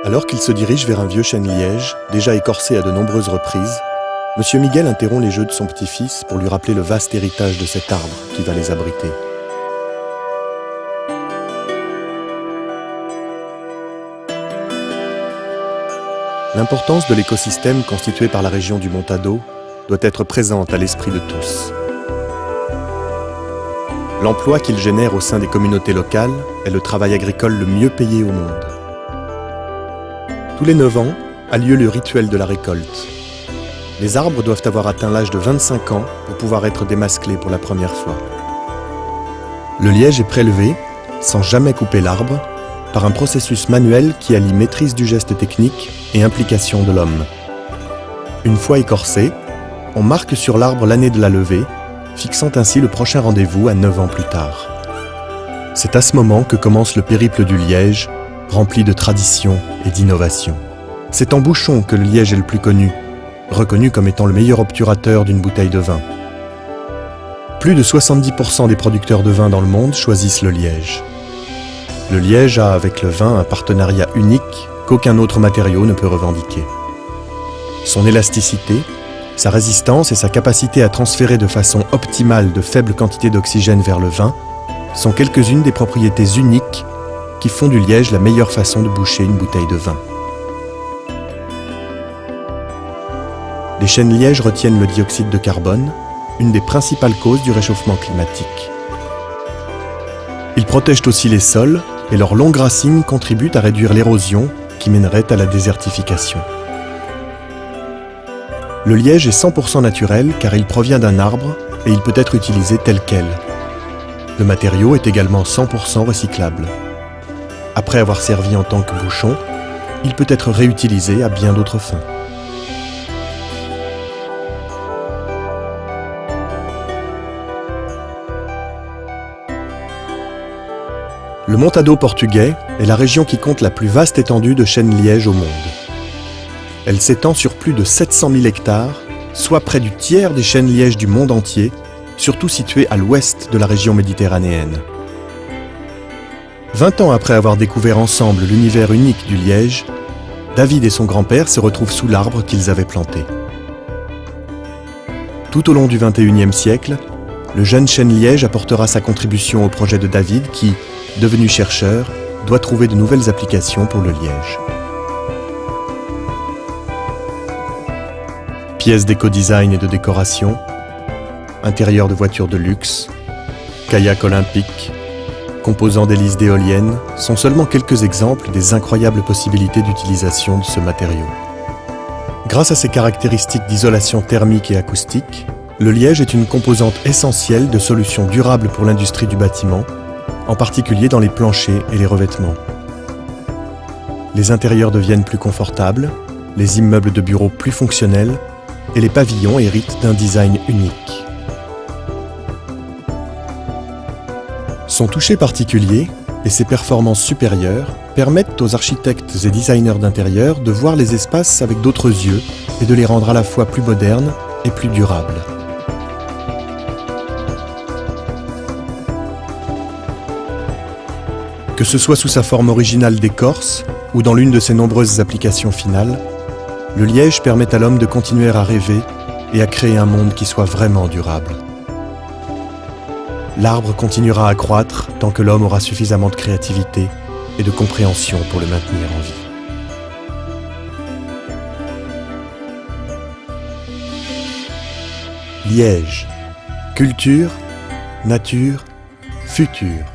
Alors qu'il se dirige vers un vieux chêne-liège, déjà écorcé à de nombreuses reprises, M. Miguel interrompt les jeux de son petit-fils pour lui rappeler le vaste héritage de cet arbre qui va les abriter. L'importance de l'écosystème constitué par la région du Montado doit être présente à l'esprit de tous. L'emploi qu'il génère au sein des communautés locales est le travail agricole le mieux payé au monde. Tous les 9 ans a lieu le rituel de la récolte. Les arbres doivent avoir atteint l'âge de 25 ans pour pouvoir être démasclés pour la première fois. Le liège est prélevé, sans jamais couper l'arbre, par un processus manuel qui allie maîtrise du geste technique et implication de l'homme. Une fois écorcé, on marque sur l'arbre l'année de la levée, fixant ainsi le prochain rendez-vous à 9 ans plus tard. C'est à ce moment que commence le périple du liège, rempli de traditions et d'innovations. C'est en bouchon que le liège est le plus connu, reconnu comme étant le meilleur obturateur d'une bouteille de vin. Plus de 70% des producteurs de vin dans le monde choisissent le liège. Le liège a avec le vin un partenariat unique qu'aucun autre matériau ne peut revendiquer. Son élasticité, sa résistance et sa capacité à transférer de façon optimale de faibles quantités d'oxygène vers le vin sont quelques-unes des propriétés uniques qui font du liège la meilleure façon de boucher une bouteille de vin. Les chênes-lièges retiennent le dioxyde de carbone, une des principales causes du réchauffement climatique. Ils protègent aussi les sols et leurs longues racines contribuent à réduire l'érosion qui mènerait à la désertification. Le liège est 100% naturel car il provient d'un arbre et il peut être utilisé tel quel. Le matériau est également 100% recyclable. Après avoir servi en tant que bouchon, il peut être réutilisé à bien d'autres fins. Le Montado portugais est la région qui compte la plus vaste étendue de chênes-lièges au monde. Elle s'étend sur plus de 700 000 hectares, soit près du tiers des chênes-lièges du monde entier, surtout situés à l'ouest de la région méditerranéenne. 20 ans après avoir découvert ensemble l'univers unique du liège, David et son grand-père se retrouvent sous l'arbre qu'ils avaient planté. Tout au long du XXIe siècle, le jeune chêne-liège apportera sa contribution au projet de David qui, devenu chercheur, doit trouver de nouvelles applications pour le liège. Pièces d'éco-design et de décoration, intérieur de voitures de luxe, kayak olympique, composants d'hélices d'éoliennes sont seulement quelques exemples des incroyables possibilités d'utilisation de ce matériau. Grâce à ses caractéristiques d'isolation thermique et acoustique, le liège est une composante essentielle de solutions durables pour l'industrie du bâtiment, en particulier dans les planchers et les revêtements. Les intérieurs deviennent plus confortables, les immeubles de bureaux plus fonctionnels et les pavillons héritent d'un design unique. Son toucher particulier et ses performances supérieures permettent aux architectes et designers d'intérieur de voir les espaces avec d'autres yeux et de les rendre à la fois plus modernes et plus durables. Que ce soit sous sa forme originale d'écorce ou dans l'une de ses nombreuses applications finales, le liège permet à l'homme de continuer à rêver et à créer un monde qui soit vraiment durable. L'arbre continuera à croître tant que l'homme aura suffisamment de créativité et de compréhension pour le maintenir en vie. Liège, culture, nature, futur.